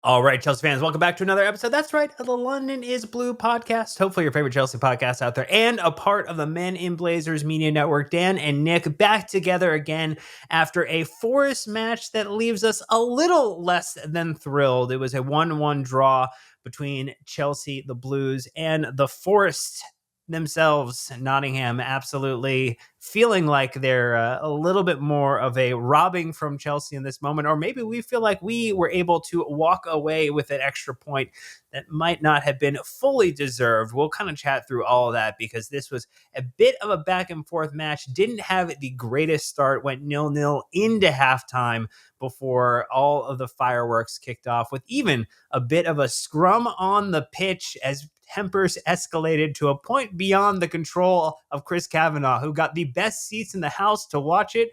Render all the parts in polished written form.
All right, Chelsea fans, welcome back to another episode. That's right, of the London is Blue podcast. Hopefully your favorite Chelsea podcast out there and a part of the Men in Blazers Media Network. Dan and Nick back together again after a Forest match that leaves us a little less than thrilled. It was a 1-1 draw between Chelsea, the Blues, and the Forest themselves. Nottingham absolutely feeling like they're a little bit more of a robbing from Chelsea in this moment, or maybe we feel like we were able to walk away with an extra point that might not have been fully deserved. We'll kind of chat through all of that because this was a bit of a back and forth match. Didn't have the greatest start, went 0-0 into halftime before all of the fireworks kicked off with even a bit of a scrum on the pitch as tempers escalated to a point beyond the control of Chris Kavanagh, who got the best seats in the house to watch it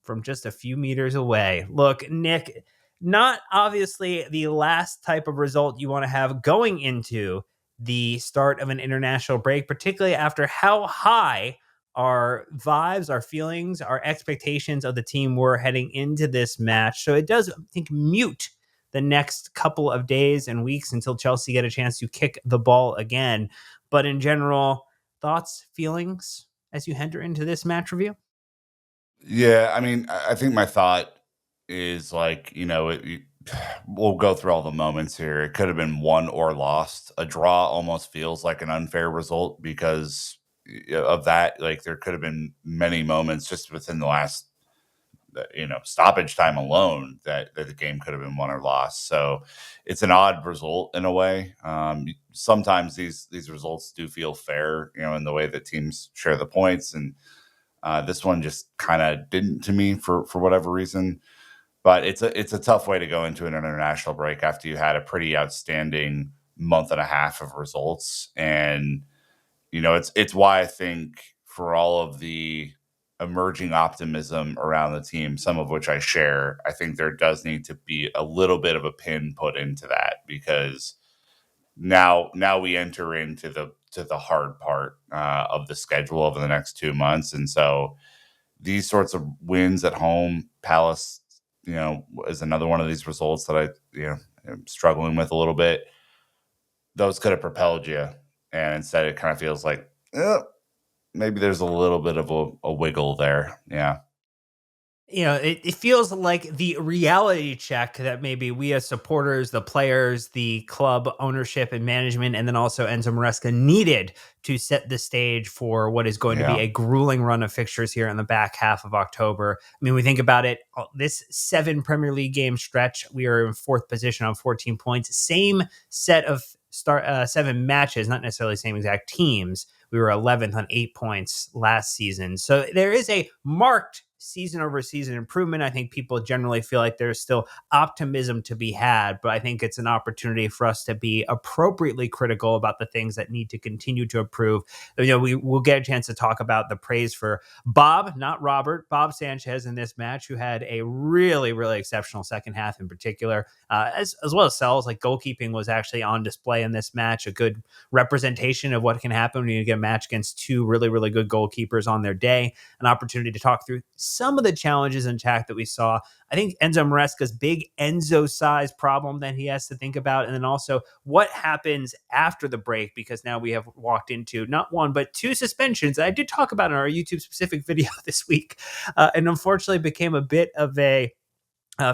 from just a few meters away. Look, Nick, not obviously the last type of result you want to have going into the start of an international break, particularly after how high our vibes, our feelings, our expectations of the team were heading into this match. So it does, I think, mute the next couple of days and weeks until Chelsea get a chance to kick the ball again. But in general, thoughts, feelings as you enter into this match review? Yeah, I mean, I think my thought is like, we'll go through all the moments here. It could have been won or lost. A draw almost feels like an unfair result because of that. Like there could have been many moments just within the last, stoppage time alone that the game could have been won or lost. So it's an odd result in a way. Sometimes these results do feel fair, in the way that teams share the points and. This one just kind of didn't to me for whatever reason, but it's a tough way to go into an international break after you had a pretty outstanding month and a half of results. And it's why I think for all of the emerging optimism around the team, some of which I share, I think there does need to be a little bit of a pin put into that because now we enter into the hard part of the schedule over the next 2 months, and so these sorts of wins at home, Palace, is another one of these results that I am struggling with a little bit. Those could have propelled you, and instead it kind of feels like maybe there's a little bit of a wiggle there. Yeah. It feels like the reality check that maybe we as supporters, the players, the club ownership and management, and then also Enzo Maresca needed to set the stage for what is going to be Yeah. a grueling run of fixtures here in the back half of October. I mean, we think about it, this 7 Premier League game stretch, we are in 4th position on 14 points. Same set of 7 matches, not necessarily the same exact teams. We were 11th on 8 points last season. So there is a marked season over season improvement. I think people generally feel like there's still optimism to be had, but I think it's an opportunity for us to be appropriately critical about the things that need to continue to improve. We will get a chance to talk about the praise for Bob, not Robert, Bob Sanchez in this match, who had a really, really exceptional second half in particular, as well as Sels. Like goalkeeping was actually on display in this match, a good representation of what can happen when you get a match against 2 really, really good goalkeepers on their day. An opportunity to talk through some of the challenges in attack that we saw. I think Enzo Maresca's big Enzo-size problem that he has to think about, and then also what happens after the break, because now we have walked into not 1, but 2 suspensions that I did talk about in our YouTube-specific video this week, and unfortunately became a bit of a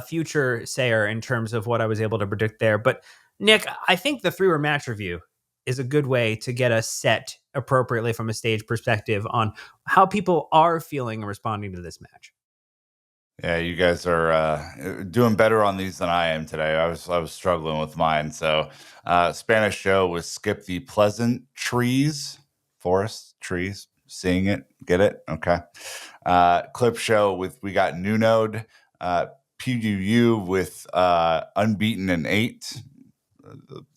future sayer in terms of what I was able to predict there. But Nick, I think the 3-word match review is a good way to get us set appropriately from a stage perspective on how people are feeling and responding to this match. Yeah, you guys are doing better on these than I am today. I was struggling with mine. So, Spanish show was skip the pleasant trees, forest trees. Seeing it, get it? Okay. Clip show with we got Nunode, PUU with unbeaten in 8,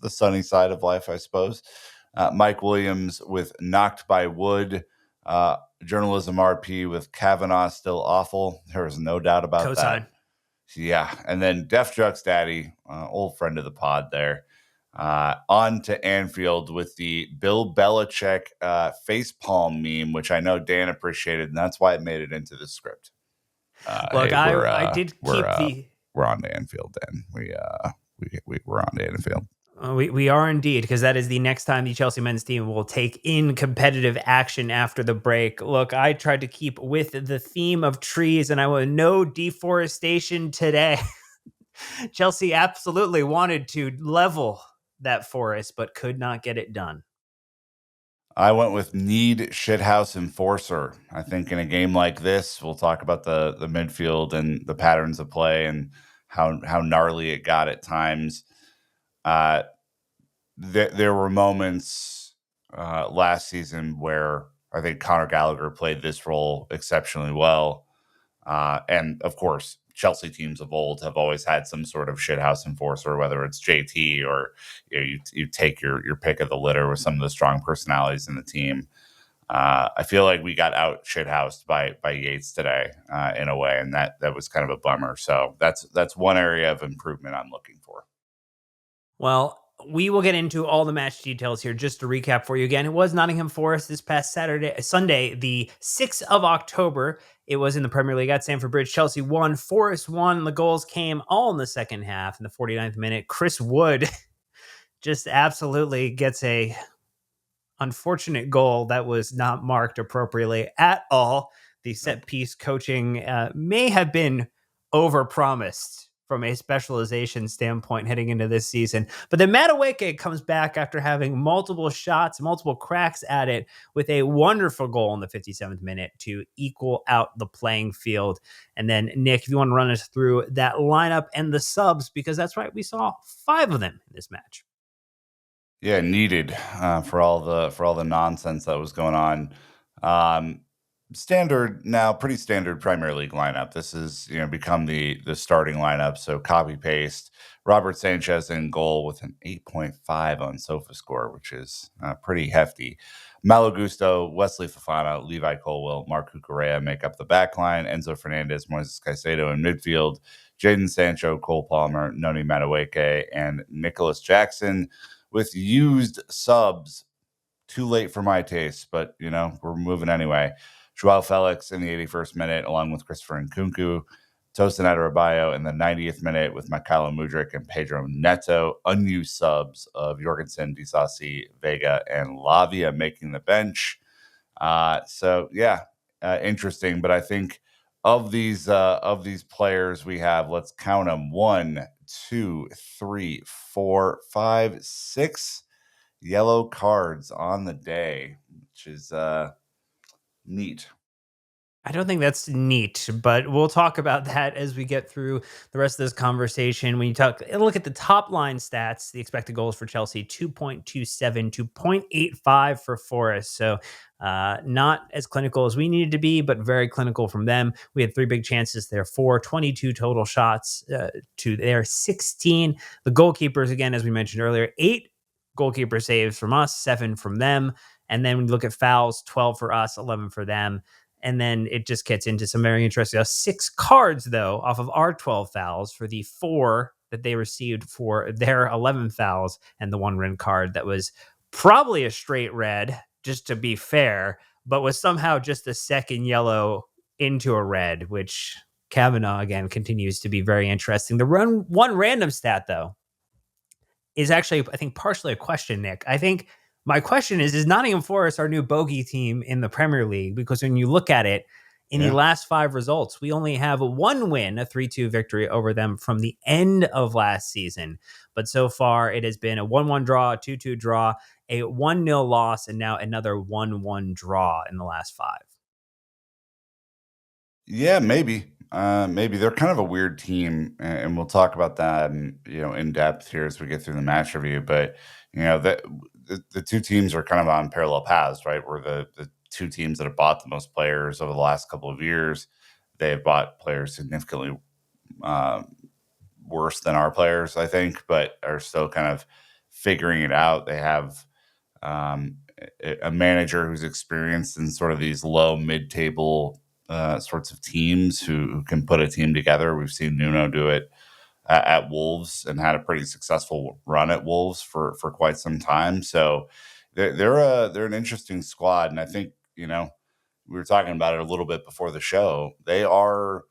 the sunny side of life, I suppose. Mike Williams with knocked by wood. Journalism RP with Kavanaugh still awful. There is no doubt about Cosign. that. Yeah, and then Def Juck's daddy, old friend of the pod there, on to Anfield with the Bill Belichick facepalm meme, which I know Dan appreciated, and that's why it made it into the script. Look, Hey, I did keep the we're on to Anfield, Dan. we're on to Anfield. We are indeed, because that is the next time the Chelsea men's team will take in competitive action after the break. Look, I tried to keep with the theme of trees, and I want no deforestation today. Chelsea absolutely wanted to level that forest, but could not get it done. I went with need shithouse enforcer. I think in a game like this, we'll talk about the midfield and the patterns of play and how gnarly it got at times. Uh, there were moments last season where I think Conor Gallagher played this role exceptionally well. And of course, Chelsea teams of old have always had some sort of shithouse enforcer, whether it's JT or you take your pick of the litter with some of the strong personalities in the team. I feel like we got out shithoused by Yates today in a way, and that was kind of a bummer. So that's one area of improvement I'm looking for. Well, we will get into all the match details here. Just to recap for you again, it was Nottingham Forest this past Sunday, the 6th of October. It was in the Premier League at Stamford Bridge. Chelsea won, Forest won. The goals came all in the second half. In the 49th minute, Chris Wood just absolutely gets a unfortunate goal that was not marked appropriately at all. The set piece coaching may have been overpromised from a specialization standpoint heading into this season. But then Madueke comes back after having multiple shots, multiple cracks at it, with a wonderful goal in the 57th minute to equal out the playing field. And then, Nick, if you want to run us through that lineup and the subs, because that's right, we saw 5 of them in this match. Yeah, needed for all the nonsense that was going on. Um, Standard now, pretty standard Premier League lineup. This is become the starting lineup. So copy paste. Robert Sanchez in goal with an 8.5 on SofaScore, which is pretty hefty. Malo Gusto, Wesley Fofana, Levi Colwill, Marc Cucurella make up the back line. Enzo Fernandez, Moises Caicedo in midfield. Jadon Sancho, Cole Palmer, Noni Madueke, and Nicholas Jackson with used subs. Too late for my taste, but we're moving anyway. Joao Felix in the 81st minute, along with Christopher Nkunku. Tosin Adarabioyo in the 90th minute with Mikhailo Mudryk and Pedro Neto. Unused subs of Jorgensen, Disasi, Vega, and Lavia making the bench. Interesting. But I think of these players we have, let's count them: 1, 2, 3, 4, 5, 6 yellow cards on the day, which is neat. I don't think that's neat, but we'll talk about that as we get through the rest of this conversation. When you look at the top line stats, the expected goals for Chelsea 2.27, 2.85 for Forest. So not as clinical as we needed to be, but very clinical from them. We had 3 big chances there, 22 total shots to their 16. The goalkeepers, again, as we mentioned earlier, 8 goalkeeper saves from us, 7 from them. And then when you look at fouls, 12 for us, 11 for them. And then it just gets into some very interesting 6 cards, though, off of our 12 fouls for the 4 that they received for their 11 fouls, and the 1 red card that was probably a straight red, just to be fair, but was somehow just a second yellow into a red, which Kavanaugh, again, continues to be very interesting. The one random stat, though, is actually, I think, partially a question, Nick. I think my question is Nottingham Forest our new bogey team in the Premier League? Because when you look at it, in the last 5 results, we only have 1 win, a 3-2 victory over them from the end of last season. But so far, it has been a 1-1 draw, a 2-2 draw, a 1-0 loss, and now another 1-1 draw in the last 5. Yeah, maybe. Maybe they're kind of a weird team, and we'll talk about that in depth here as we get through the match review. But the 2 teams are kind of on parallel paths, right? We're the 2 teams that have bought the most players over the last couple of years. They have bought players significantly uh, worse than our players, I think, but are still kind of figuring it out. They have a manager who's experienced in sort of these low mid-table sorts of teams who can put a team together. We've seen Nuno do it at Wolves and had a pretty successful run at Wolves for quite some time. So they're an interesting squad, and I think we were talking about it a little bit before the show. They are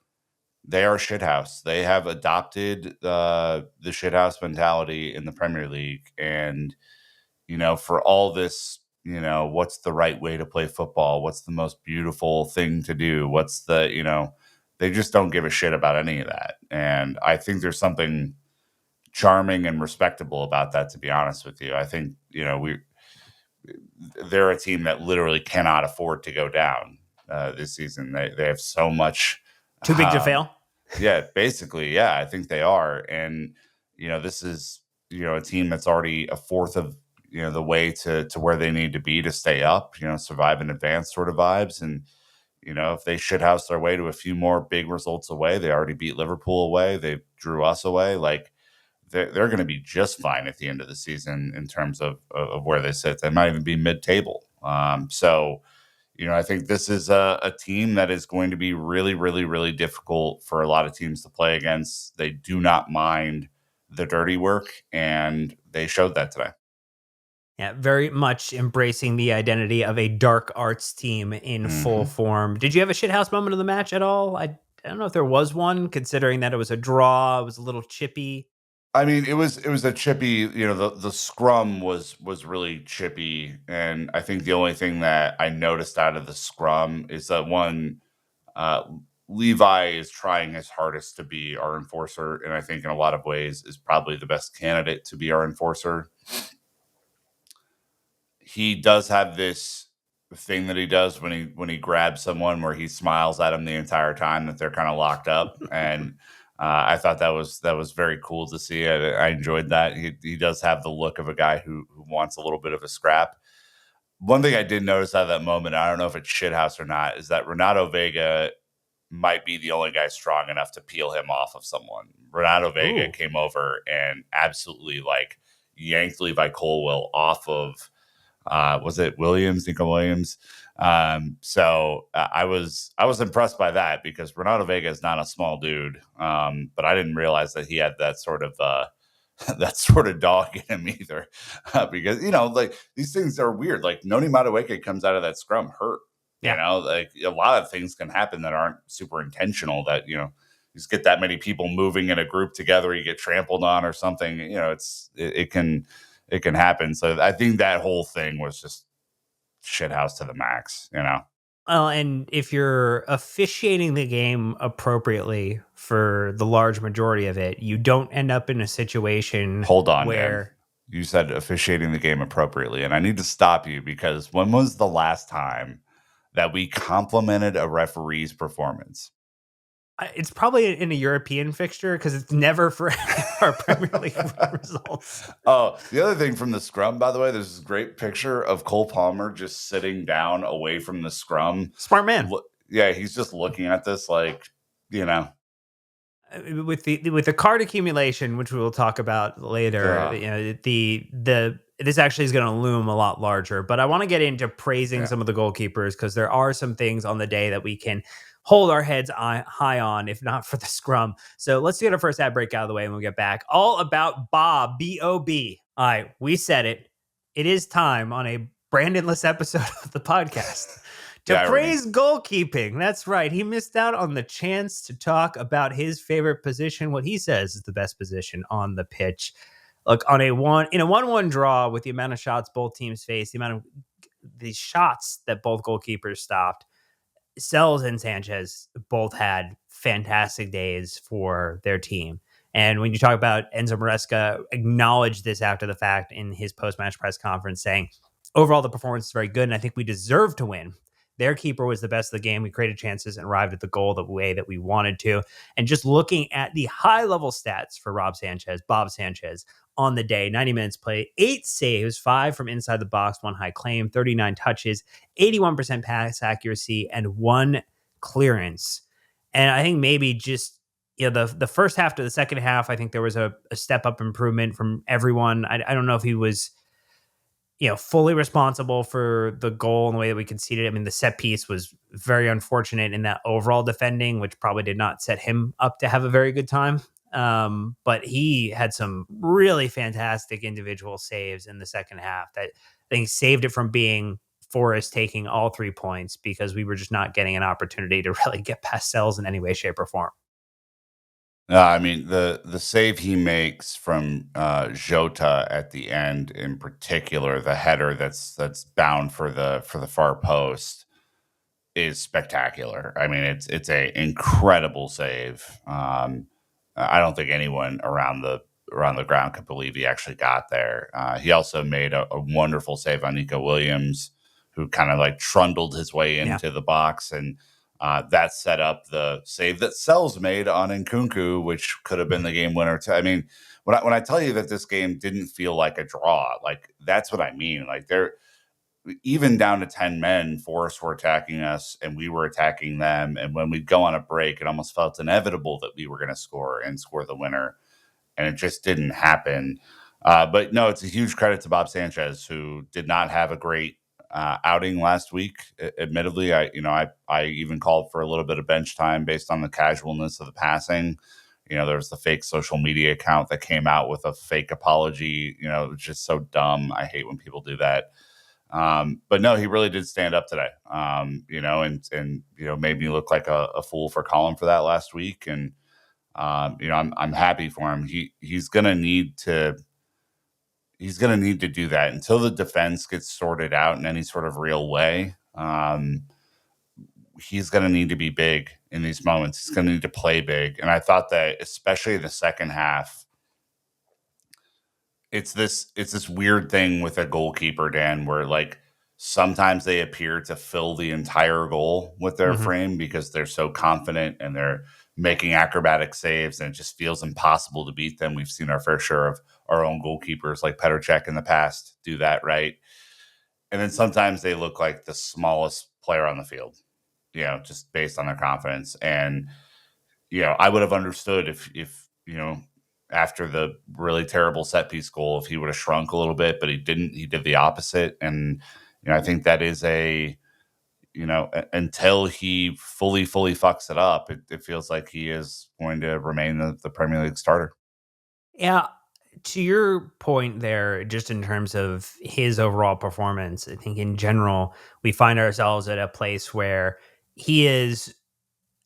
they are shithouse. They have adopted the shithouse mentality in the Premier League, and for all this, what's the right way to play football? What's the most beautiful thing to do? They just don't give a shit about any of that. And I think there's something charming and respectable about that, to be honest with you. I think, they're a team that literally cannot afford to go down this season. They have so much. Too big to fail. Yeah, basically, yeah, I think they are. And this is a team that's already a fourth of the way to where they need to be to stay up. Survive and advance sort of vibes. And if they should house their way to a few more big results away, they already beat Liverpool away. They drew us away. Like they're going to be just fine at the end of the season in terms of where they sit. They might even be mid-table. So I think this is a team that is going to be really, really, really difficult for a lot of teams to play against. They do not mind the dirty work, and they showed that today. Yeah, very much embracing the identity of a dark arts team in full form. Did you have a shithouse moment of the match at all? I don't know if there was one, considering that it was a draw. It was a little chippy. I mean, it was a chippy. The scrum was really chippy, and I think the only thing that I noticed out of the scrum is that one, uh, Levi is trying his hardest to be our enforcer, and I think in a lot of ways is probably the best candidate to be our enforcer. He does have this thing that he does when he grabs someone where he smiles at them the entire time that they're kind of locked up, and I thought that was very cool to see. I enjoyed that. He does have the look of a guy who wants a little bit of a scrap. One thing I did notice out of that moment, I don't know if it's shithouse or not, is that Renato Vega might be the only guy strong enough to peel him off of someone. Renato Vega Ooh. came over and absolutely like yanked Levi Colwell off of was it Williams, Nico Williams? So I was impressed by that because Renato Vega is not a small dude, but I didn't realize that he had that sort of that sort of dog in him either, because like these things are weird. Like Noni Madueke comes out of that scrum hurt. Yeah. Like a lot of things can happen that aren't super intentional. That you just get that many people moving in a group together, you get trampled on or something. It can happen. So I think that whole thing was just shithouse to the max. Well, and if you're officiating the game appropriately for the large majority of it, you don't end up in a situation Hold on, Dan. where You said officiating the game appropriately, and I need to stop you because when was the last time that we complimented a referee's performance? it's probably in a European fixture because it's never for our Premier League results. Oh, the other thing from the scrum, by the way, there's this great picture of Cole Palmer just sitting down away from the scrum. Smart man. Yeah, he's just looking at this like, With the card accumulation, which we will talk about later, the this actually is going to loom a lot larger. But I want to get into praising some of the goalkeepers because there are some things on the day that we can hold our heads high on, if not for the scrum. So let's get our first ad break out of the way and we'll get back. All about Bob, B-O-B. All right, we said it. It is time on a Brandonless episode of the podcast to praise goalkeeping. That's right. He missed out on the chance to talk about his favorite position, what he says is the best position on the pitch. Look, in a 1-1 draw with the amount of shots both teams faced, the amount of the shots that both goalkeepers stopped, Sels and Sanchez both had fantastic days for their team. And when you talk about Enzo Maresca, acknowledged this after the fact in his post-match press conference, saying, overall, the performance is very good, and I think we deserve to win. Their keeper was the best of the game. We created chances and arrived at the goal the way that we wanted to. And just looking at the high-level stats for Bob Sanchez, on the day, 90 minutes play, 8 saves, 5 from inside the box, 1 high claim, 39 touches, 81% pass accuracy, and 1 clearance. And I think maybe just the first half to the second half, I think there was a step-up improvement from everyone. I don't know if he was fully responsible for the goal and the way that we conceded. I mean, the set piece was very unfortunate in that overall defending, which probably did not set him up to have a very good time. But he had some really fantastic individual saves in the second half that I think saved it from being Forest taking all 3 points because we were just not getting an opportunity to really get past Sels in any way, shape, or form. I mean, the save he makes from Jota at the end, in particular, the header that's bound for the far post, is spectacular. I mean, it's a incredible save. I don't think anyone around the ground could believe he actually got there. He also made a wonderful save on Nico Williams, who kind of like trundled his way Yeah. into the box, and that set up the save that Sels made on Nkunku, which could have been the game winner. I mean, when I tell you that this game didn't feel like a draw, like that's what I mean. Like there, even down to 10 men, Forest were attacking us and we were attacking them. And when we'd go on a break, it almost felt inevitable that we were going to score and score the winner. And it just didn't happen. But no, it's a huge credit to Bob Sanchez, who did not have a great outing last week. Admittedly, I even called for a little bit of bench time based on the casualness of the passing. There was the fake social media account that came out with a fake apology. It was just so dumb. I hate when people do that. But no, he really did stand up today. And made me look like a fool for calling for that last week. And I'm happy for him. He's gonna need to do that until the defense gets sorted out in any sort of real way. He's gonna need to be big in these moments. He's gonna need to play big. And I thought that, especially in the second half, it's this weird thing with a goalkeeper, Dan, where like sometimes they appear to fill the entire goal with their Hmm. frame because they're so confident and they're making acrobatic saves, and it just feels impossible to beat them. We've seen our fair share of our own goalkeepers like Petr Cech in the past do that, right? And then sometimes they look like the smallest player on the field, just based on their confidence. And I would have understood if after the really terrible set piece goal, if he would have shrunk a little bit, but he didn't. He did the opposite, and I think that is until he fully fucks it up, it feels like he is going to remain the Premier League starter. Yeah. To your point there, just in terms of his overall performance, I think in general, we find ourselves at a place where he is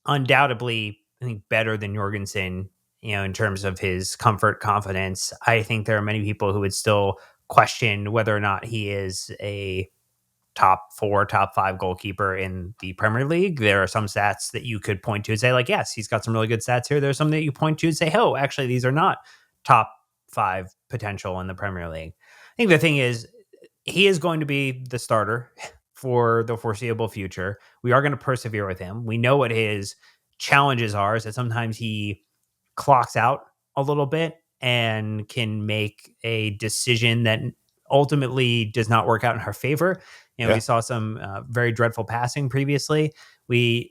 undoubtedly, I think, better than Jorgensen, in terms of his comfort, confidence. I think there are many people who would still question whether or not he is a top four, top five goalkeeper in the Premier League. There are some stats that you could point to and say, like, yes, he's got some really good stats here. There's some that you point to and say, oh, actually, these are not top five potential in the Premier League. I think the thing is, he is going to be the starter for the foreseeable future. We are going to persevere with him. We know what his challenges are, is that sometimes he clocks out a little bit and can make a decision that ultimately does not work out in her favor. We Yeah, saw some very dreadful passing previously.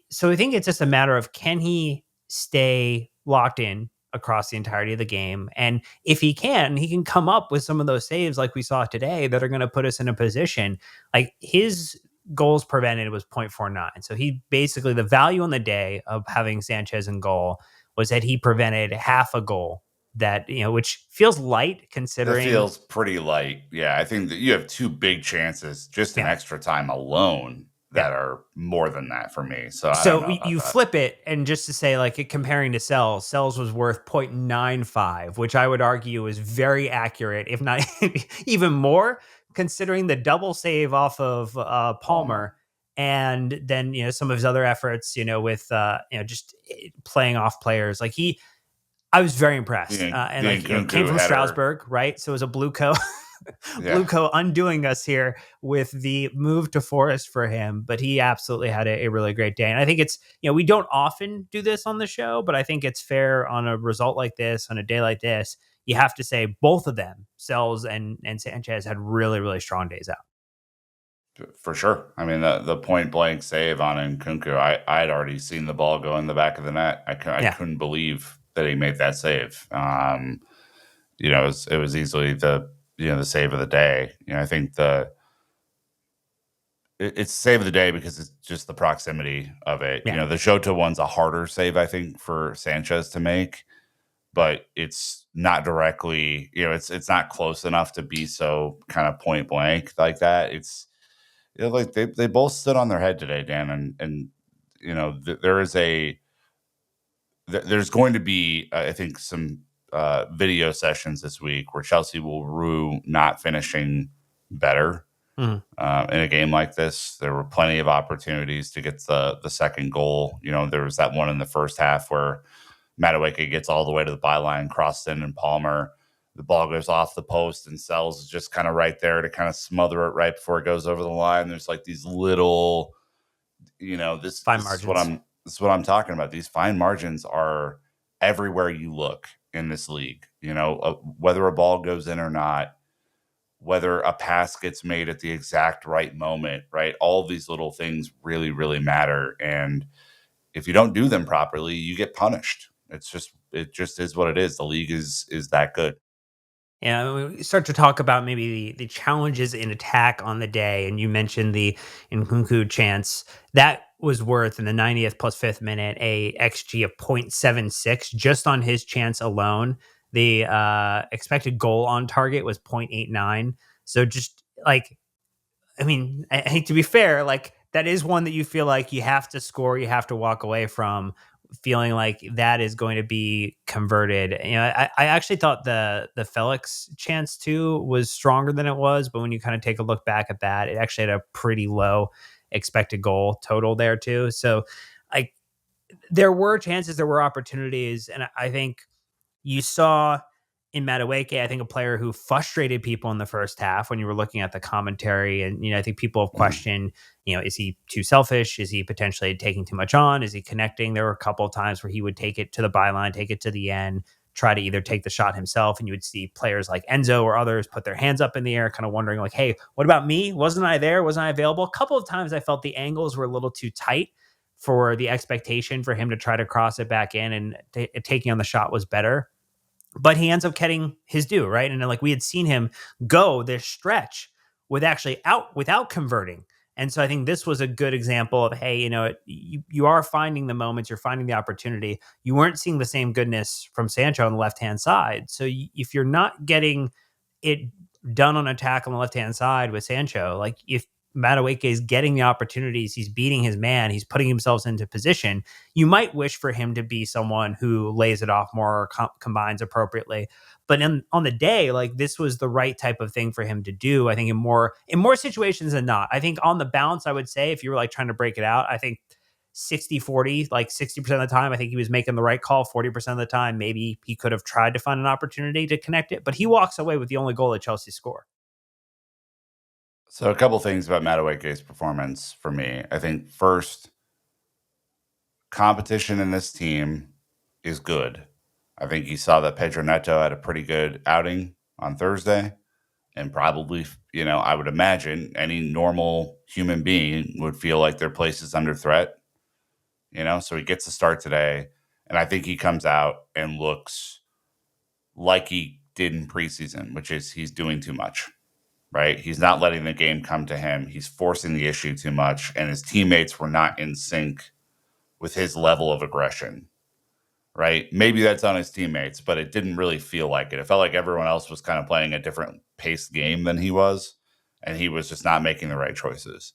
So I think it's just a matter of, can he stay locked in across the entirety of the game? And if he can come up with some of those saves like we saw today that are going to put us in a position. Like, his goals prevented was 0.49. So he basically, the value on the day of having Sanchez in goal was that he prevented half a goal, that, which feels light that considering. feels pretty light. Yeah, I think that you have two big chances just in Yeah. extra time alone Yeah. that are more than that for me. So I don't So know about you that. flip it, and just to say, like, comparing to Sels was worth 0.95, which I would argue is very accurate, if not even more, considering the double save off of Palmer. Palmer. And then, some of his other efforts, with, just playing off players. Like, I was very impressed. And, The like, came Nkunku from header. Strasbourg, right? So it was a blue coat. Yeah. Blue coat undoing us here with the move to Forest for him, but he absolutely had a really great day. And I think it's, we don't often do this on the show, but I think it's fair on a result like this, on a day like this. You have to say both of them, Sels and Sanchez, had really, really strong days out. For sure. I mean, the point blank save on Nkunku, I had already seen the ball go in the back of the net. I Yeah. couldn't believe that he made that save. It was easily the save of the day. I think it's save of the day because it's just the proximity of it. Yeah. The Jota one's a harder save, I think, for Sanchez to make, but it's not directly. It's not close enough to be so kind of point blank like that. It's like they both stood on their head today, Dan, and there is there's going to be, I think, some video sessions this week where Chelsea will rue not finishing better Mm. in a game like this. There were plenty of opportunities to get the second goal. There was that one in the first half where Madueke gets all the way to the byline, crossed in, and Palmer. The ball goes off the post, and Sels is just kind of right there to kind of smother it right before it goes over the line. There's like these little, this Fine this is what margins. I'm talking about. These fine margins are everywhere you look in this league. Whether a ball goes in or not, whether a pass gets made at the exact right moment, right? All of these little things really, really matter. And if you don't do them properly, you get punished. It just is what it is. The league is that good. Yeah, we start to talk about maybe the challenges in attack on the day, and you mentioned the Nkunku chance that was worth in the 90th plus fifth minute a xG of 0.76 just on his chance alone. The expected goal on target was 0.89. So just like I mean, I think to be fair, like that is one that you feel like you have to score, you have to walk away from, feeling like that is going to be converted. I actually thought the Felix chance too was stronger than it was, but when you kind of take a look back at that, it actually had a pretty low expected goal total there too. So, like, there were chances, there were opportunities, and I think you saw in Madueke, I think a player who frustrated people in the first half when you were looking at the commentary. And, I think people have Mhm. questioned, is he too selfish? Is he potentially taking too much on? Is he connecting? There were a couple of times where he would take it to the byline, take it to the end, try to either take the shot himself. And you would see players like Enzo or others put their hands up in the air, kind of wondering like, hey, what about me? Wasn't I there? Wasn't I available? A couple of times I felt the angles were a little too tight for the expectation for him to try to cross it back in, and taking on the shot was better, but he ends up getting his due, right? And like we had seen him go this stretch without converting. And so I think this was a good example of, hey, you are finding the moments, you're finding the opportunity. You weren't seeing the same goodness from Sancho on the left hand side. So if you're not getting it done on attack on the left hand side with Sancho, like if Madueke is getting the opportunities, he's beating his man, he's putting himself into position, you might wish for him to be someone who lays it off more or combines appropriately. But on the day, like this was the right type of thing for him to do. I think in more situations than not. I think on the balance, I would say if you were like trying to break it out, I think 60-40, like 60% of the time, I think he was making the right call. 40% of the time, maybe he could have tried to find an opportunity to connect it, but he walks away with the only goal that Chelsea score. So a couple things about Madueke's performance for me. I think first, competition in this team is good. I think you saw that Pedro Neto had a pretty good outing on Thursday, and probably, I would imagine any normal human being would feel like their place is under threat. So he gets to start today, and I think he comes out and looks like he did in preseason, which is he's doing too much. Right? He's not letting the game come to him. He's forcing the issue too much, and his teammates were not in sync with his level of aggression. Right? Maybe that's on his teammates, but it didn't really feel like it. It felt like everyone else was kind of playing a different paced game than he was, and he was just not making the right choices.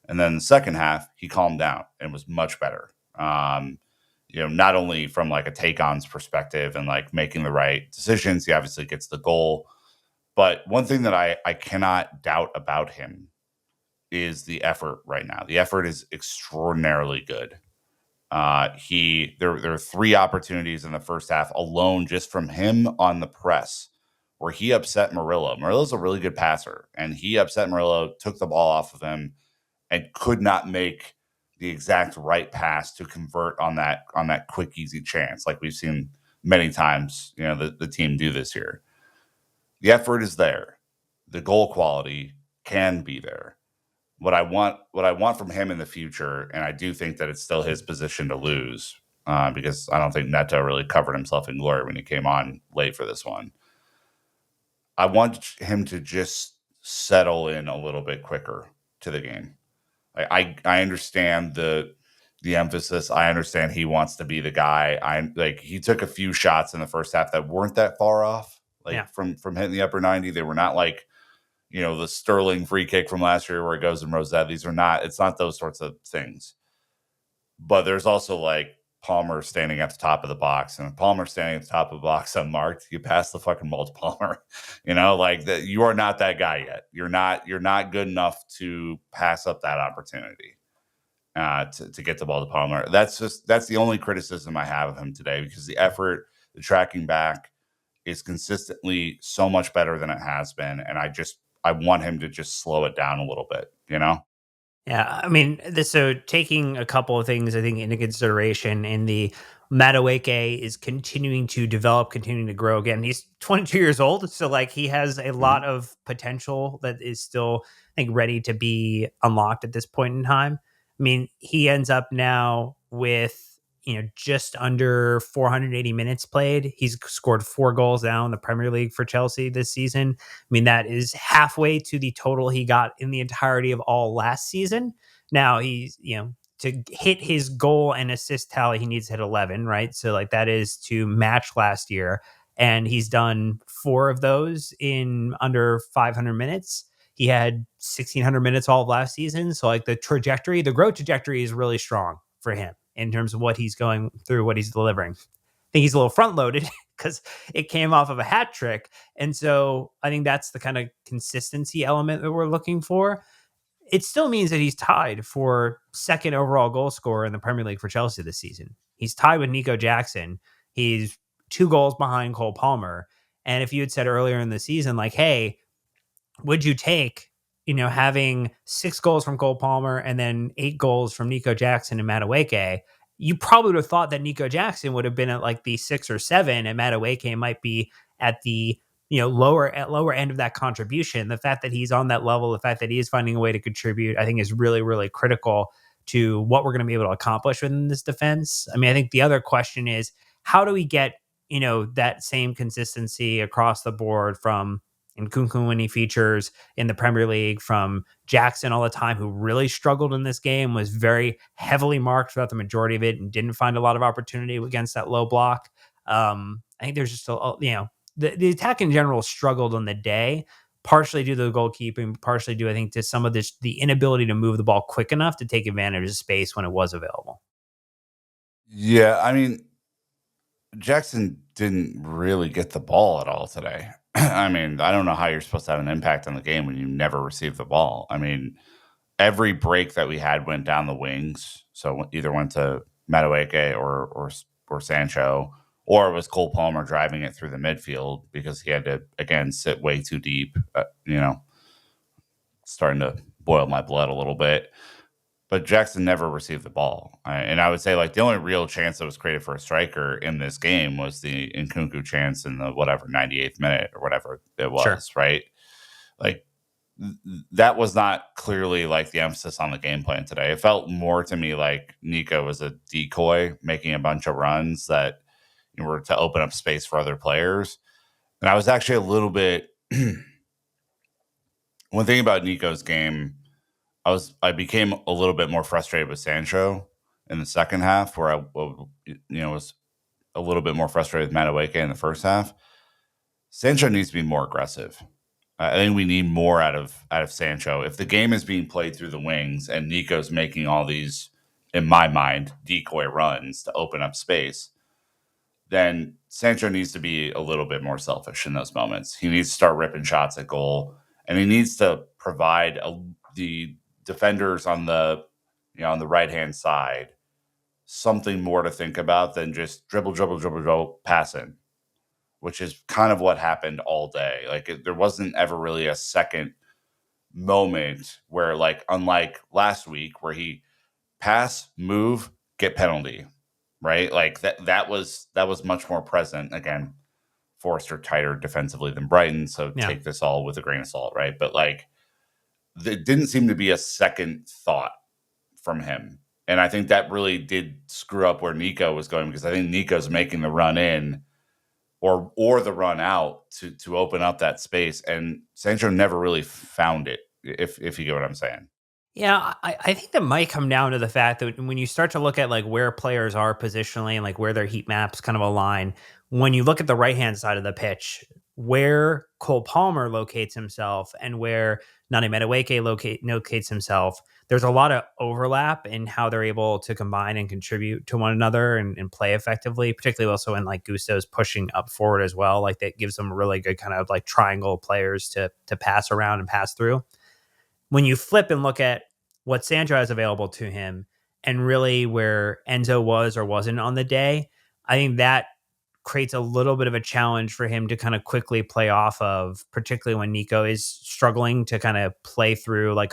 And then the second half, he calmed down and was much better. Not only from like a take-ons perspective and like making the right decisions, he obviously gets the goal. But one thing that I cannot doubt about him is the effort right now. The effort is extraordinarily good. There are three opportunities in the first half alone just from him on the press where he upset Murillo. Murillo's a really good passer, and he upset Murillo, took the ball off of him, and could not make the exact right pass to convert on that quick, easy chance, like we've seen many times. The team do this year. The effort is there. The goal quality can be there. What I want from him in the future, and I do think that it's still his position to lose, because I don't think Neto really covered himself in glory when he came on late for this one. I want him to just settle in a little bit quicker to the game. I understand the emphasis. I understand he wants to be the guy. I like he took a few shots in the first half that weren't that far off, Yeah. like from hitting the upper 90. They were not like, the Sterling free kick from last year where it goes in Rosette. It's not those sorts of things. But there's also like Palmer standing at the top of the box, and Palmer standing at the top of the box unmarked, you pass the fucking ball to Palmer. Like that, you are not that guy yet. You're not good enough to pass up that opportunity to get the ball to Palmer. That's the only criticism I have of him today, because the effort, the tracking back is consistently so much better than it has been, and I want him to just slow it down a little bit. Yeah, I mean, so taking a couple of things I think into consideration in the Madueke is continuing to develop, continuing to grow. Again, he's 22 years old, so like he has a lot Mhm. of potential that is still, I think, ready to be unlocked at this point in time. I mean, he ends up now with just under 480 minutes played. He's scored 4 goals now in the Premier League for Chelsea this season. I mean, that is halfway to the total he got in the entirety of all last season. Now he's, to hit his goal and assist tally, he needs to hit 11, right? So, like, that is to match last year. And he's done 4 of those in under 500 minutes. He had 1,600 minutes all of last season. So, like, the growth trajectory is really strong for him in terms of what he's going through, what he's delivering. I think he's a little front loaded because it came off of a hat trick. And so I think that's the kind of consistency element that we're looking for. It still means that he's tied for second overall goal scorer in the Premier League for Chelsea this season. He's tied with Nico Jackson. He's 2 goals behind Cole Palmer. And if you had said earlier in the season, like, hey, would you take, having 6 goals from Cole Palmer and then 8 goals from Nico Jackson and Madueke? You probably would have thought that Nico Jackson would have been at like the 6 or 7, and Madueke might be at the lower end of that contribution. The fact that he's on that level, the fact that he is finding a way to contribute, I think is really, really critical to what we're going to be able to accomplish within this defense. I mean, I think the other question is, how do we get that same consistency across the board from Nkunku when he features in the Premier League, from Jackson all the time, who really struggled in this game, was very heavily marked throughout the majority of it and didn't find a lot of opportunity against that low block. I think there's just the attack in general struggled on the day, partially due to the goalkeeping, partially due, I think, to some of the inability to move the ball quick enough to take advantage of space when it was available. Yeah, I mean, Jackson didn't really get the ball at all today. I mean, I don't know how you're supposed to have an impact on the game when you never receive the ball. I mean, every break that we had went down the wings, so either went to Madueke or Sancho, or it was Cole Palmer driving it through the midfield because he had to again sit way too deep. Starting to boil my blood a little bit. But Jackson never received the ball. And I would say, like, the only real chance that was created for a striker in this game was the Nkunku chance in the whatever 98th minute or whatever it Sure. was, right? Like, that was not clearly like the emphasis on the game plan today. It felt more to me like Nico was a decoy making a bunch of runs that were to open up space for other players. And I was actually a little bit one thing about Nico's game, I became a little bit more frustrated with Sancho in the second half, where was a little bit more frustrated with Madueke in the first half. Sancho needs to be more aggressive. I think we need more out of Sancho. If the game is being played through the wings and Nico's making all these, in my mind, decoy runs to open up space, then Sancho needs to be a little bit more selfish in those moments. He needs to start ripping shots at goal, and he needs to provide the defenders on the right hand side something more to think about than just dribble, dribble, dribble, dribble, passing, which is kind of what happened all day. Like there wasn't ever really a second moment where, like, unlike last week, where he pass, move, get penalty, right? Like that was much more present. Again, Forest are tighter defensively than Brighton, so Yeah. take this all with a grain of salt, right? But like, there didn't seem to be a second thought from him. And I think that really did screw up where Nico was going, because I think Nico's making the run in or the run out to open up that space. And Sancho never really found it, if you get what I'm saying. Yeah, I think that might come down to the fact that when you start to look at like where players are positionally and like where their heat maps kind of align, when you look at the right hand side of the pitch, where Cole Palmer locates himself and where Nani Madueke locates himself, there's a lot of overlap in how they're able to combine and contribute to one another and play effectively, particularly also when like Gusto's pushing up forward as well. Like that gives them really good kind of like triangle players to pass around and pass through. When you flip and look at what Sancho has available to him and really where Enzo was or wasn't on the day, I think that creates a little bit of a challenge for him to kind of quickly play off of, particularly when Nico is struggling to kind of play through like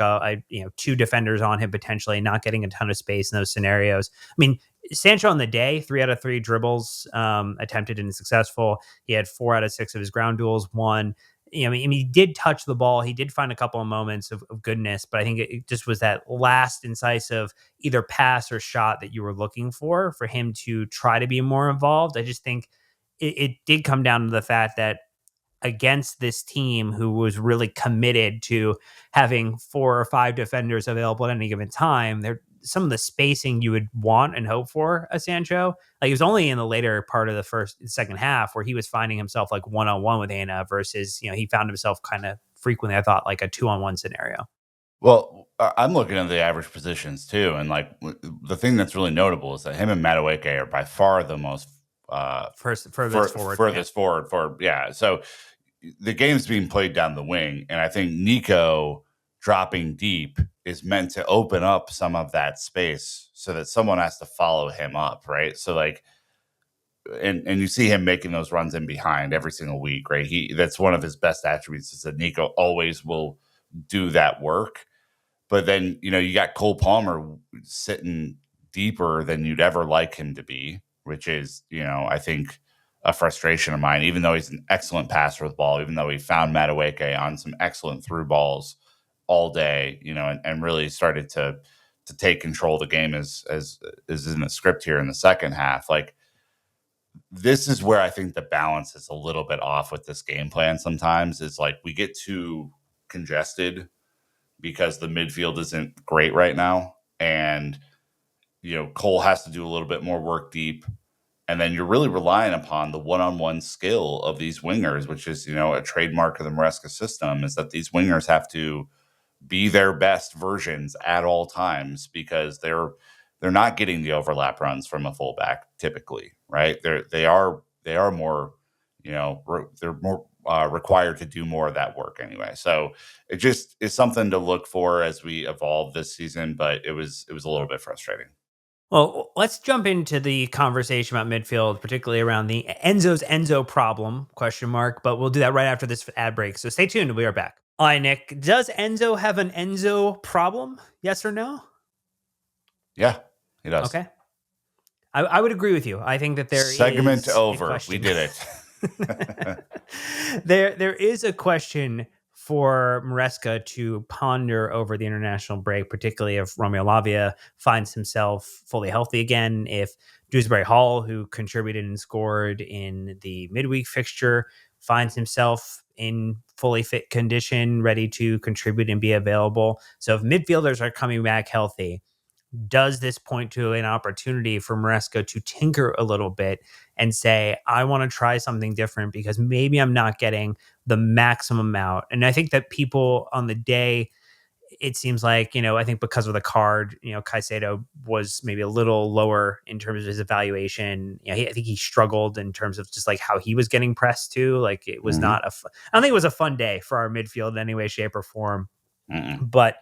two defenders on him, potentially not getting a ton of space in those scenarios. I mean, Sancho on the day, 3 out of 3 dribbles attempted and successful. He had 4 out of 6 of his ground duels won. I mean, he did touch the ball. He did find a couple of moments of goodness, but I think it just was that last incisive either pass or shot that you were looking for him to try to be more involved. I just think it did come down to the fact that against this team who was really committed to having 4 or 5 defenders available at any given time, there some of the spacing you would want and hope for a Sancho. Like it was only in the later part of the second half where he was finding himself like one-on-one with Ana versus, he found himself kind of frequently, I thought, like a 2-on-1 scenario. Well, I'm looking at the average positions too, and like the thing that's really notable is that him and Madueke are by far the most Furthest forward. furthest forward for So the game's being played down the wing, and I think Nico dropping deep is meant to open up some of that space so that someone has to follow him up, right? So like, and you see him making those runs in behind every single week, right? That's one of his best attributes is that Nico always will do that work. But then, you got Cole Palmer sitting deeper than you'd ever like him to be, which is, I think a frustration of mine, even though he's an excellent passer with the ball, even though he found Madueke on some excellent through balls all day, and really started to take control of the game as is in the script here in the second half. Like, this is where I think the balance is a little bit off with this game plan sometimes. It's like we get too congested because the midfield isn't great right now. And, Cole has to do a little bit more work deep. And then you're really relying upon the one-on-one skill of these wingers, which is, a trademark of the Maresca system, is that these wingers have to be their best versions at all times because they're not getting the overlap runs from a fullback typically, right? They are more, they're more required to do more of that work anyway. So it just is something to look for as we evolve this season, but it was a little bit frustrating. Well, let's jump into the conversation about midfield, particularly around the Enzo problem, question mark, but we'll do that right after this ad break. So stay tuned. We are back. All right, Nick, does Enzo have an Enzo problem? Yes or no? Yeah, he does. Okay. I would agree with you. I think that there Segment is over. We did it. There is a question for Maresca to ponder over the international break, particularly if Romeo Lavia finds himself fully healthy again, if Dewsbury Hall, who contributed and scored in the midweek fixture, finds himself in fully fit condition, ready to contribute and be available. So if midfielders are coming back healthy, does this point to an opportunity for Maresca to tinker a little bit and say, I want to try something different because maybe I'm not getting the maximum out? And I think that people on the day, it seems like, I think because of the card, Caicedo was maybe a little lower in terms of his evaluation. I think he struggled in terms of just like how he was getting pressed too. Like it was not I don't think it was a fun day for our midfield in any way, shape or form. But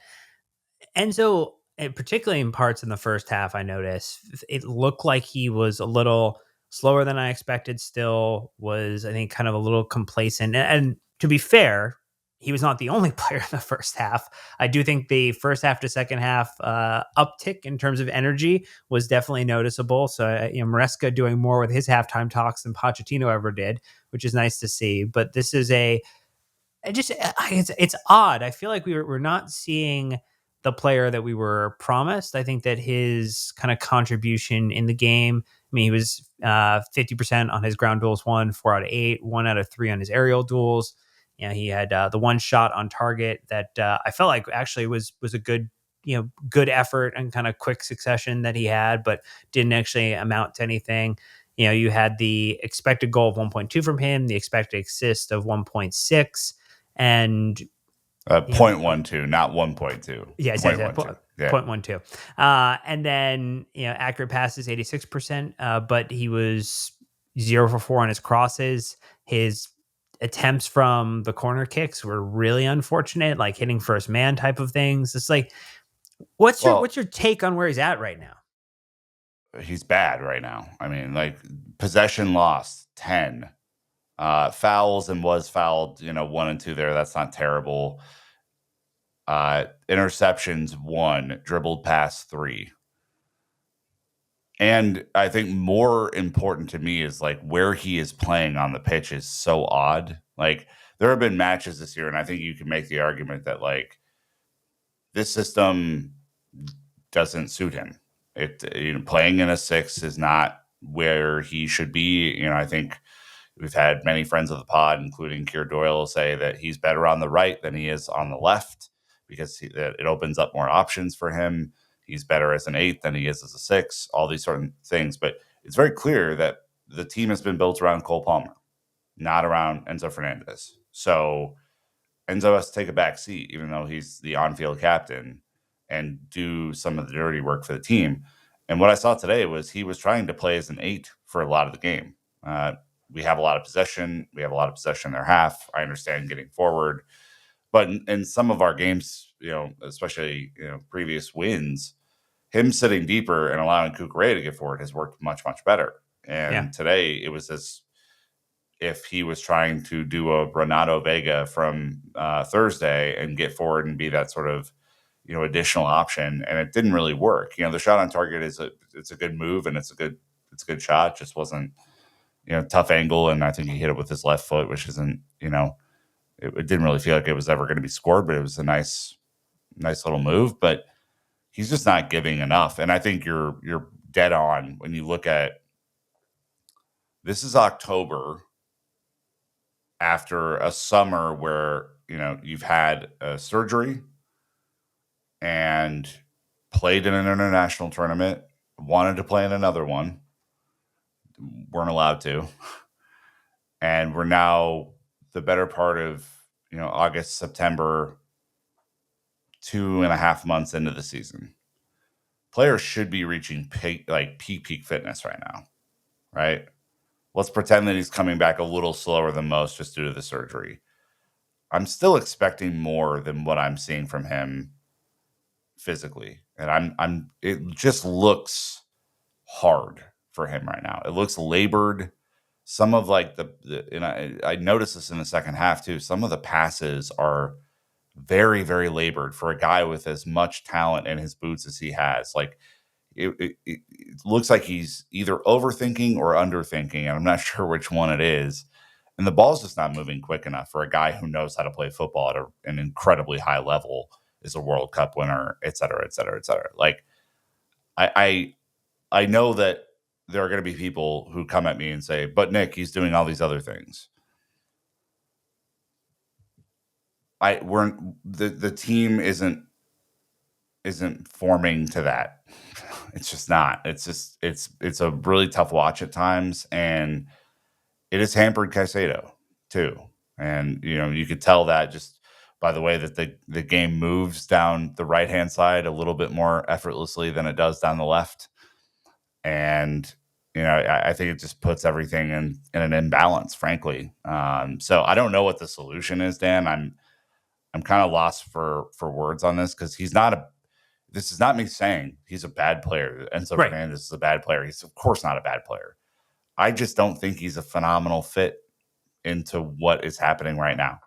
Enzo, particularly in parts in the first half, I noticed it looked like he was a little slower than I expected. Still was, I think, kind of a little complacent. And to be fair, he was not the only player in the first half. I do think the first half to second half uptick in terms of energy was definitely noticeable. So, Maresca doing more with his halftime talks than Pochettino ever did, which is nice to see. But this is it's odd. I feel like we're not seeing the player that we were promised. I think that his kind of contribution in the game, I mean, he was 50% on his ground duels won, 4 out of 8, 1 out of 3 on his aerial duels. He had the one shot on target that I felt like actually was a good, good effort and kind of quick succession that he had, but didn't actually amount to anything. You had the expected goal of 1.2 from him, the expected assist of 1.6, and 0.12, not 1.2. yes, yes, yeah, 0.12. Yeah. 0.12. And then, accurate passes 86%, but he was 0 for 4 on his crosses. His attempts from the corner kicks were really unfortunate, like hitting first man type of things. It's like, what's your Well, what's your take on where he's at right now? he's bad right now. I mean, like possession lost 10. Fouls and was fouled, 1 and 2 there. That's not terrible. Interceptions 1, dribbled past 3. And I think more important to me is like where he is playing on the pitch is so odd. Like there have been matches this year, and I think you can make the argument that like this system doesn't suit him. Playing in a 6 is not where he should be. I think we've had many friends of the pod, including Keir Doyle, say that he's better on the right than he is on the left because that it opens up more options for him. He's better as an 8 than he is as a 6, all these sort of things. But it's very clear that the team has been built around Cole Palmer, not around Enzo Fernandez. So Enzo has to take a back seat, even though he's the on-field captain, and do some of the dirty work for the team. And what I saw today was he was trying to play as an 8 for a lot of the game. We have a lot of possession. We have a lot of possession in their half. I understand getting forward. But in some of our games, especially, previous wins, him sitting deeper and allowing Cucurella to get forward has worked much, much better. And today it was as if he was trying to do a Renato Vega from Thursday and get forward and be that sort of, additional option. And it didn't really work. The shot on target it's a good move and it's a good shot. Just wasn't, tough angle. And I think he hit it with his left foot, which isn't, it didn't really feel like it was ever going to be scored, but it was a nice little move. But he's just not giving enough. And I think you're dead on when you look at this is October after a summer where, you've had a surgery and played in an international tournament, wanted to play in another one, weren't allowed to. And we're now the better part of, August, September, 2.5 months into the season. Players should be reaching peak fitness right now, right? Let's pretend that he's coming back a little slower than most just due to the surgery. I'm still expecting more than what I'm seeing from him physically. And it just looks hard for him right now. It looks labored. Some of like and I noticed this in the second half too. Some of the passes are very, very labored for a guy with as much talent in his boots as he has. Like it looks like he's either overthinking or underthinking, and I'm not sure which one it is. And the ball's just not moving quick enough for a guy who knows how to play football at an incredibly high level, is a World Cup winner, et cetera, et cetera, et cetera. Like I know that there are going to be people who come at me and say, "But Nick, he's doing all these other things." The team isn't forming to that. It's just not. It's a really tough watch at times, and it has hampered Caicedo too. And you could tell that just by the way that the game moves down the right hand side a little bit more effortlessly than it does down the left. And I think it just puts everything in an imbalance, frankly. So I don't know what the solution is, Dan. I'm kind of lost for words on this because this is not me saying he's a bad player. Enzo Right. Fernandez is a bad player. He's of course not a bad player. I just don't think he's a phenomenal fit into what is happening right now.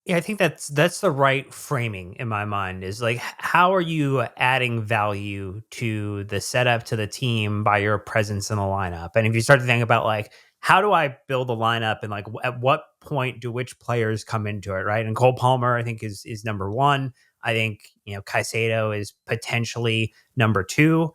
Yeah, I think that's the right framing in my mind is like how are you adding value to the setup to the team by your presence in the lineup? And if you start to think about like how do I build a lineup and like at what point do which players come into it, right? And Cole Palmer I think is number 1. I think, Caicedo is potentially number 2.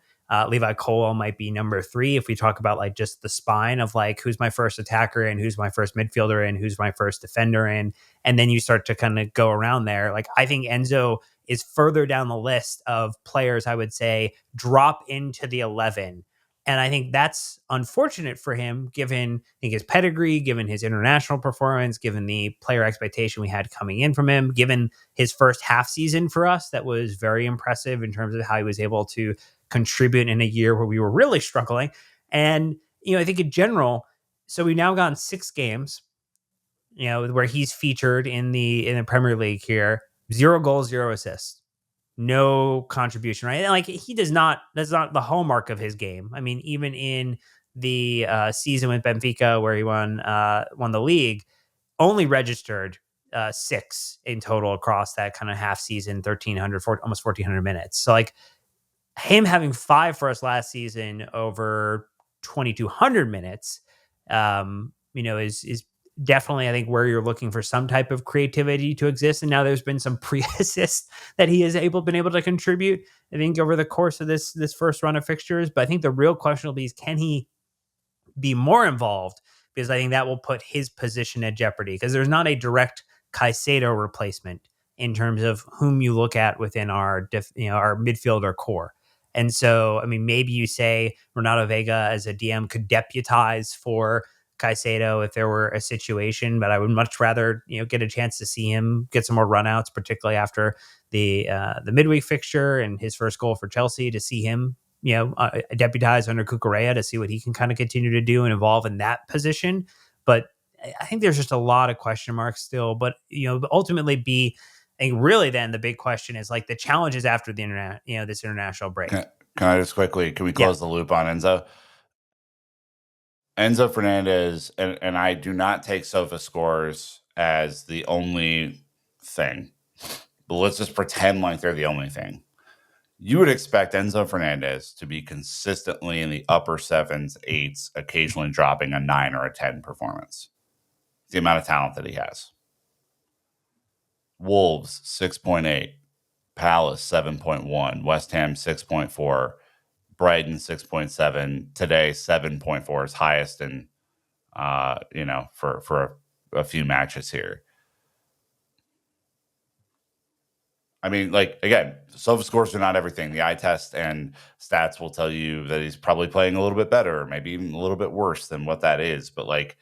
Levi Cole might be number 3 if we talk about like just the spine of like who's my first attacker and who's my first midfielder and who's my first defender in. And then you start to kind of go around there. Like I think Enzo is further down the list of players I would say drop into the 11 And I think that's unfortunate for him, given I think his pedigree, given his international performance, given the player expectation we had coming in from him, given his first half season for us that was very impressive in terms of how he was able to contribute in a year where we were really struggling. And I think in general, so we've now gone 6 games, where he's featured in the Premier League here. 0 goals, 0 assists, no contribution, right? And like that's not the hallmark of his game. I mean, even in the season with Benfica where he won the league, only registered 6 in total across that kind of half season, 1,300, almost 1,400 minutes. So like him having 5 for us last season over 2,200 minutes, is definitely, I think, where you're looking for some type of creativity to exist. And now there's been some pre-assists that he has been able to contribute, I think, over the course of this first run of fixtures. But I think the real question will be is, can he be more involved? Because I think that will put his position at jeopardy, because there's not a direct Caicedo replacement in terms of whom you look at within our our midfielder core. And so, I mean, maybe you say Renato Vega as a DM could deputize for Caicedo if there were a situation, but I would much rather get a chance to see him get some more runouts, particularly after the midweek fixture and his first goal for Chelsea, to see him deputize under Cucurella to see what he can kind of continue to do and evolve in that position. But I think there's just a lot of question marks still. But ultimately, I think really then the big question is like the challenges after the internet, this international break. Can I just quickly, can we close the loop on Enzo? Enzo Fernandez, and I do not take Sofa scores as the only thing, but let's just pretend like they're the only thing. You would expect Enzo Fernandez to be consistently in the upper 7s, 8s, occasionally dropping a 9 or a 10 performance. The amount of talent that he has. Wolves, 6.8. Palace, 7.1. West Ham, 6.4. Brighton 6.7. Today 7.4 is highest in for a few matches here. I mean, like, again, Sofa scores are not everything. The eye test and stats will tell you that he's probably playing a little bit better, or maybe even a little bit worse than what that is. But like,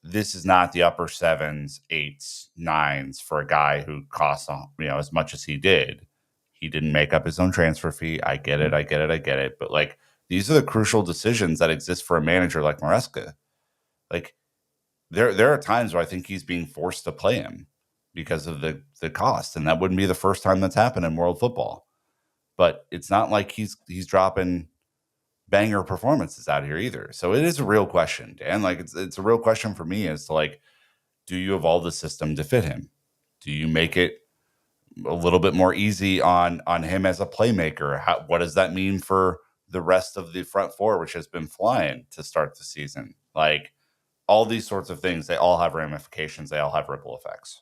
this is not the upper 7s, 8s, 9s for a guy who costs as much as he did. He didn't make up his own transfer fee. I get it. But like, these are the crucial decisions that exist for a manager like Maresca. Like, there are times where I think he's being forced to play him because of the cost, and that wouldn't be the first time that's happened in world football. But it's not like he's dropping banger performances out here either. So it is a real question, Dan. Like, it's a real question for me as to like, do you evolve the system to fit him? Do you make it a little bit more easy on him as a playmaker? What does that mean for the rest of the front four, which has been flying to start the season? Like, all these sorts of things, they all have ramifications. They all have ripple effects.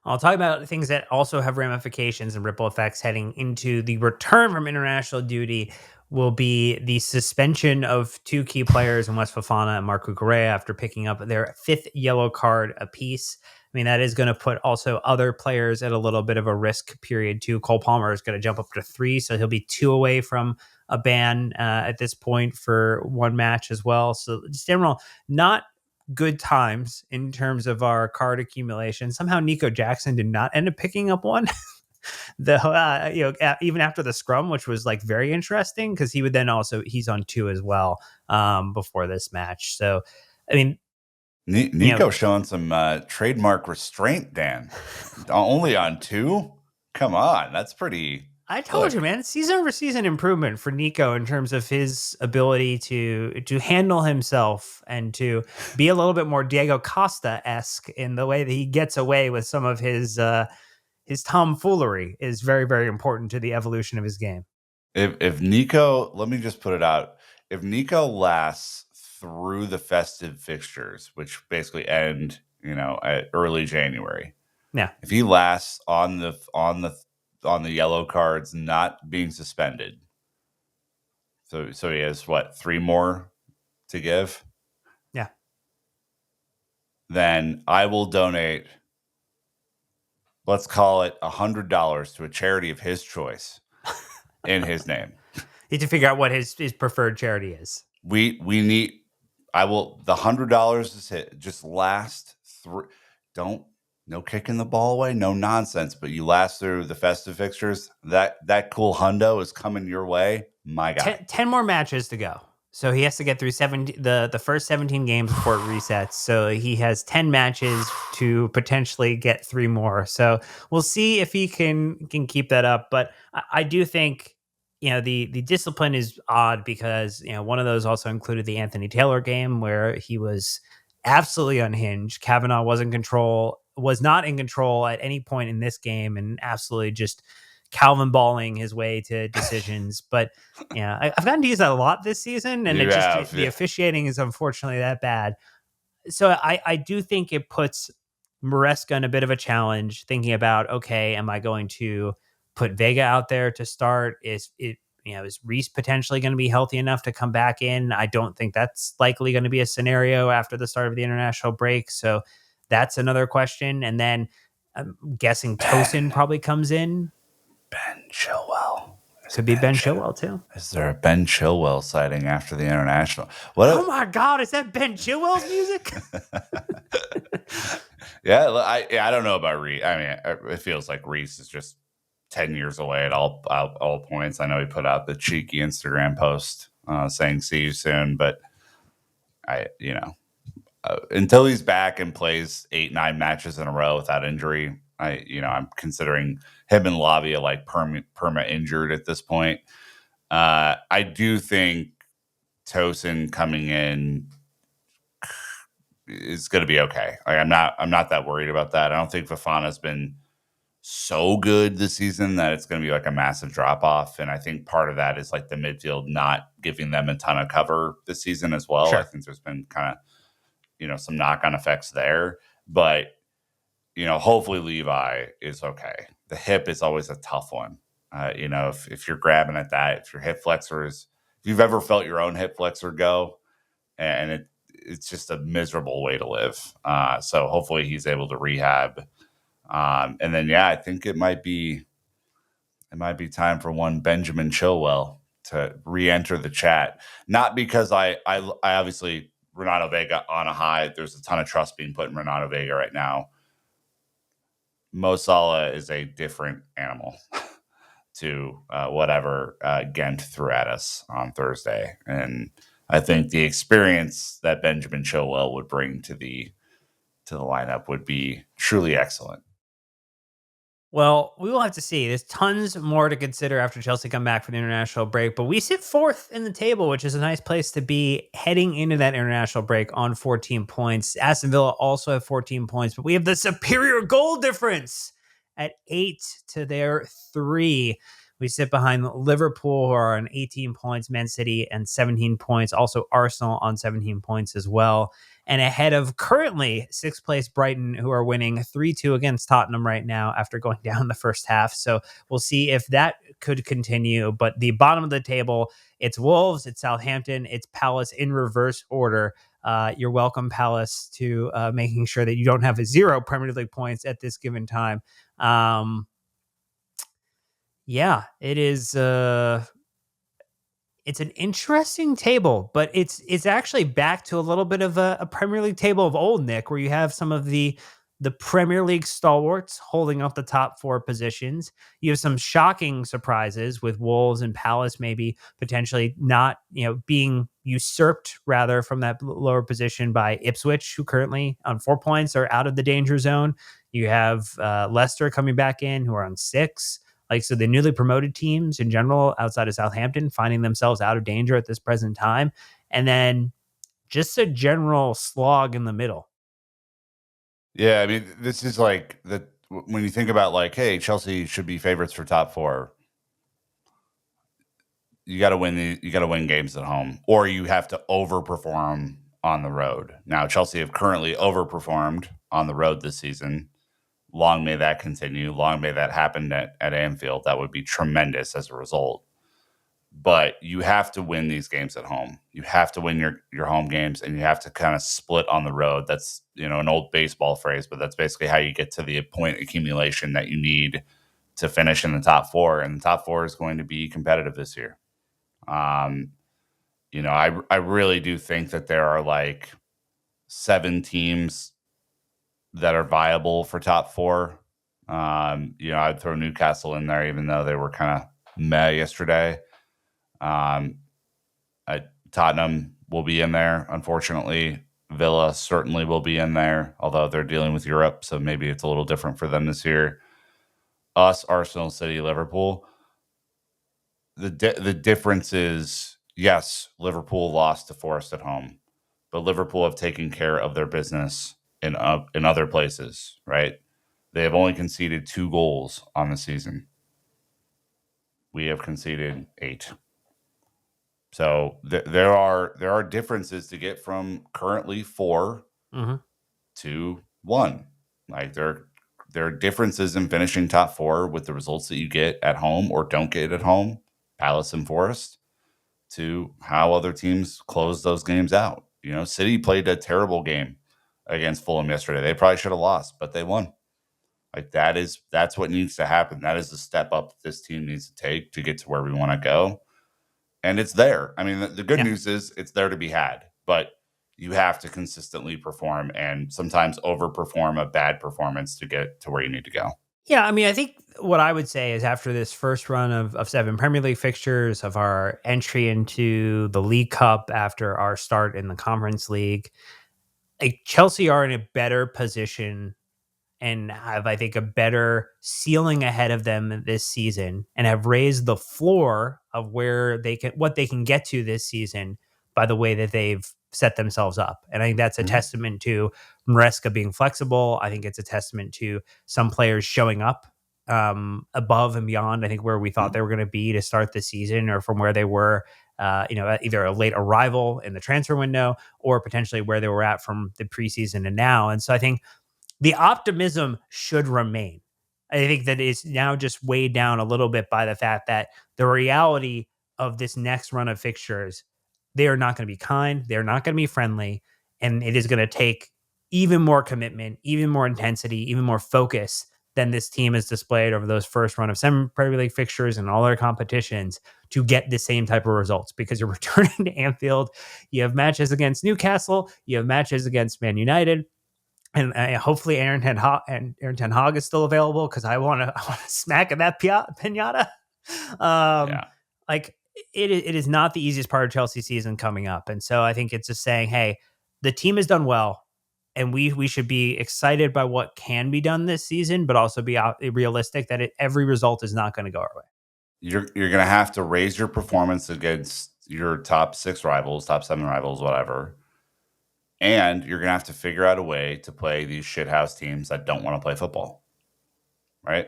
I'll talk about things that also have ramifications and ripple effects heading into the return from international duty. Will be the suspension of 2 key players in West Fofana and Marc Cucurella after picking up their 5th yellow card apiece. I mean, that is going to put also other players at a little bit of a risk period too. Cole Palmer is going to jump up to 3, so he'll be 2 away from a ban at this point for 1 match as well. So just general, not good times in terms of our card accumulation. Somehow Nico Jackson did not end up picking up 1. Even after the scrum, which was like very interesting, because he would then also, he's on 2 as well before this match. So I mean, Nico showing some trademark restraint, Dan. Only on 2? Come on, that's pretty. I told you, man, season over season improvement for Nico in terms of his ability to handle himself and to be a little bit more Diego Costa-esque in the way that he gets away with some of his tomfoolery is very, very important to the evolution of his game. If Nico, let me just put it out. If Nico lasts through the festive fixtures, which basically end, at early January. Yeah. If he lasts on the yellow cards not being suspended. So he has 3 more to give? Yeah. Then I will donate, let's call it $100 to a charity of his choice in his name. need to figure out what his preferred charity is. We need. I will. The $100 is hit. Just last through. Don't no kicking the ball away. No nonsense. But you last through the festive fixtures. That cool hundo is coming your way, my guy. 10 more matches to go. So he has to get through the first 17 games before it resets. So he has 10 matches to potentially get 3 more. So we'll see if he can keep that up. But I do think the discipline is odd because one of those also included the Anthony Taylor game where he was absolutely unhinged. Kavanaugh was not in control at any point in this game, and absolutely just Calvin balling his way to decisions. But I've gotten to use that a lot this season, and the officiating is unfortunately that bad. So I do think it puts Maresca in a bit of a challenge, thinking about, okay, am I going to put Vega out there to start? Is Reese potentially going to be healthy enough to come back in? I don't think that's likely going to be a scenario after the start of the international break. So that's another question. And then I'm guessing Tosin probably comes in. Ben Chilwell. Could be Ben Chilwell too. Is there a Ben Chilwell sighting after the international? Oh my God, is that Ben Chilwell's music? Yeah, I don't know about Reese. I mean, it feels like Reese is just 10 years away at all points. I know he put out the cheeky Instagram post saying "see you soon," but until he's back and plays 8-9 matches in a row without injury, I'm considering him and Lavia like perma injured at this point. I do think Tosin coming in is going to be okay. Like, I'm not that worried about that. I don't think Fofana's been so good this season that it's going to be like a massive drop off. And I think part of that is like the midfield not giving them a ton of cover this season as well. Sure. I think there's been kind of some knock-on effects there, but hopefully Levi is okay. The hip is always a tough one. If you're grabbing at that, if your hip flexors, if you've ever felt your own hip flexor go, and it's just a miserable way to live. So hopefully he's able to rehab. And then, I think it might be time for one Benjamin Chilwell to re-enter the chat. Not because I obviously Renato Vega on a high. There's a ton of trust being put in Renato Vega right now. Mo Salah is a different animal to whatever Ghent threw at us on Thursday. And I think the experience that Benjamin Chilwell would bring to the lineup would be truly excellent. Well, we will have to see. There's tons more to consider after Chelsea come back from the international break, but we sit 4th in the table, which is a nice place to be heading into that international break on 14 points. Aston Villa also have 14 points, but we have the superior goal difference at 8 to their 3. We sit behind Liverpool, who are on 18 points, Man City and 17 points, also Arsenal on 17 points as well. And ahead of currently 6th place Brighton, who are winning 3-2 against Tottenham right now after going down the first half. So we'll see if that could continue. But the bottom of the table, it's Wolves, it's Southampton, it's Palace in reverse order. You're welcome, Palace, to making sure that you don't have a 0 Premier League points at this given time. It is. It's an interesting table, but it's actually back to a little bit of a Premier League table of old, Nick, where you have some of the Premier League stalwarts holding up the top 4 positions. You have some shocking surprises with Wolves and Palace maybe potentially not, being usurped rather from that lower position by Ipswich, who currently on 4 points are out of the danger zone. You have Leicester coming back in, who are on 6. So the newly promoted teams in general outside of Southampton finding themselves out of danger at this present time. And then just a general slog in the middle. Yeah, I mean, this is like when you think about like, hey, Chelsea should be favorites for top 4. You got to win games at home, or you have to overperform on the road. Now, Chelsea have currently overperformed on the road this season. Long may that continue. Long may that happen at Anfield. That would be tremendous as a result. But you have to win these games at home. You have to win your home games, and you have to kind of split on the road. That's an old baseball phrase, but that's basically how you get to the point accumulation that you need to finish in the top 4. And the top 4 is going to be competitive this year. I really do think that there are like 7 teams that are viable for top 4. I'd throw Newcastle in there, even though they were kind of meh yesterday. Um, Tottenham will be in there, unfortunately. Villa certainly will be in there, although they're dealing with Europe, so maybe it's a little different for them this year. Us, Arsenal, City, Liverpool. The difference is, yes, Liverpool lost to Forest at home, but Liverpool have taken care of their business in other places, right? They have only conceded 2 goals on the season. We have conceded 8. So there are differences to get from currently 4 to 1. Like there are differences in finishing top 4 with the results that you get at home or don't get at home, Palace and Forest, to how other teams close those games out. City played a terrible game against Fulham yesterday. They probably should have lost, but they won. Like that's what needs to happen. That is the step up that this team needs to take to get to where we want to go. And it's there. I mean, the good news is it's there to be had, but you have to consistently perform and sometimes overperform a bad performance to get to where you need to go. Yeah, I mean, I think what I would say is after this first run of 7 Premier League fixtures, of our entry into the League Cup after our start in the Conference League, like Chelsea are in a better position and have, I think, a better ceiling ahead of them this season and have raised the floor of what they can get to this season by the way that they've set themselves up. And I think that's a testament to Maresca being flexible. I think it's a testament to some players showing up above and beyond, I think, where we thought they were going to be to start the season, or from where they were, either a late arrival in the transfer window or potentially where they were at from the preseason and now. And so I think the optimism should remain. I think that it's now just weighed down a little bit by the fact that the reality of this next run of fixtures, they are not going to be kind. They're not going to be friendly. And it is going to take even more commitment, even more intensity, even more focus than this team has displayed over those first run of 7 Premier League fixtures and all their competitions to get the same type of results, because you're returning to Anfield. You have matches against Newcastle. You have matches against Man United. And hopefully Aaron Ten Hag is still available, because I want to smack at that pinata. Like it is not the easiest part of Chelsea season coming up, and so I think it's just saying, hey, the team has done well, and we should be excited by what can be done this season, but also be realistic that every result is not going to go our way. You're going to have to raise your performance against your top 6 rivals, top 7 rivals, whatever. And you're going to have to figure out a way to play these shithouse teams that don't want to play football. Right?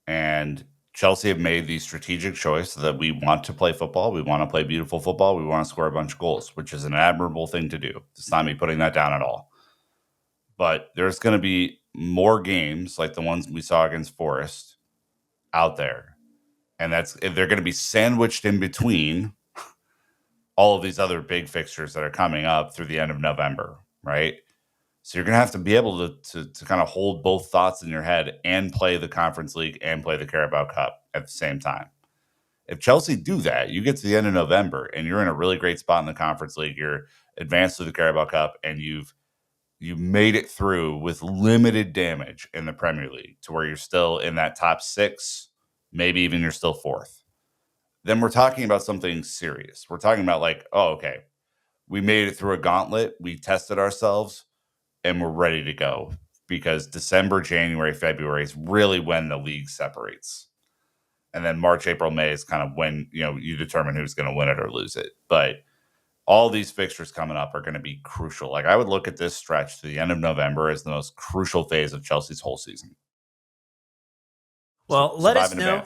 And Chelsea have made the strategic choice that we want to play football. We want to play beautiful football. We want to score a bunch of goals, which is an admirable thing to do. It's not me putting that down at all. But there's going to be more games like the ones we saw against Forest out there. And they're going to be sandwiched in between all of these other big fixtures that are coming up through the end of November, right? So you're going to have to be able to kind of hold both thoughts in your head and play the Conference League and play the Carabao Cup at the same time. If Chelsea do that, you get to the end of November and you're in a really great spot in the Conference League. You're advanced to the Carabao Cup and you've made it through with limited damage in the Premier League to where you're still in that top 6, maybe even you're still 4th. Then we're talking about something serious. We're talking about like, oh, okay, we made it through a gauntlet. We tested ourselves and we're ready to go, because December, January, February is really when the league separates. And then March, April, May is kind of when, you determine who's going to win it or lose it. But all these fixtures coming up are going to be crucial. Like, I would look at this stretch to the end of November as the most crucial phase of Chelsea's whole season. Well, let us know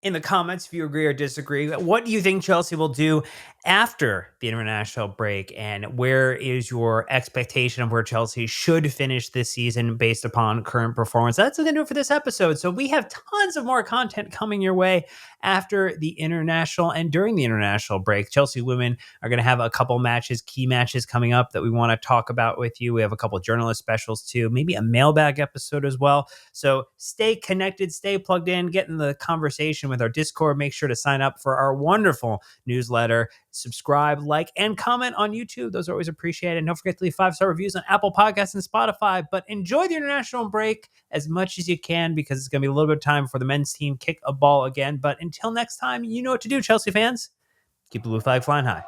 in the comments if you agree or disagree. What do you think Chelsea will do after the international break, and where is your expectation of where Chelsea should finish this season based upon current performance? That's going to do it for this episode. So we have tons of more content coming your way after the international and during the international break. Chelsea women are going to have a couple matches, key matches coming up that we want to talk about with you. We have a couple journalist specials too, maybe a mailbag episode as well. So stay connected, stay plugged in, get in the conversation with our Discord. Make sure to sign up for our wonderful newsletter. Subscribe, like, and comment on YouTube. Those are always appreciated. And don't forget to leave 5-star reviews on Apple Podcasts and Spotify. But enjoy the international break as much as you can, because it's going to be a little bit of time for the men's team kick a ball again. But until next time, you know what to do, Chelsea fans. Keep the blue flag flying high.